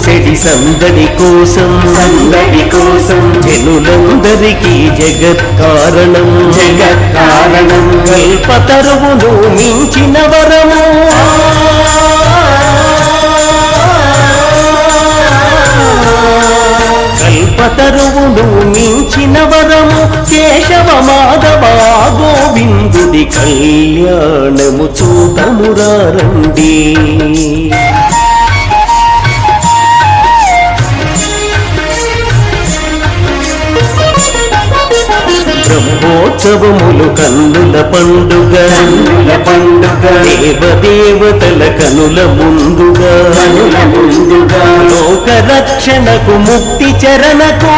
Cedi సందడి కోసం జనులందరికీ జగత్ కారణం కల్పతరువును మించిన వరము కల్పతరువును మించిన వరము కేశవ మాధవ గోవిందుడి కళ్యాణము చూతమురారండి. బ్రహ్మోత్సవములు కన్నుల పండుగ దేవదేవతల కనుల ముందుగా లోక రక్షణకు ముక్తి చరణకు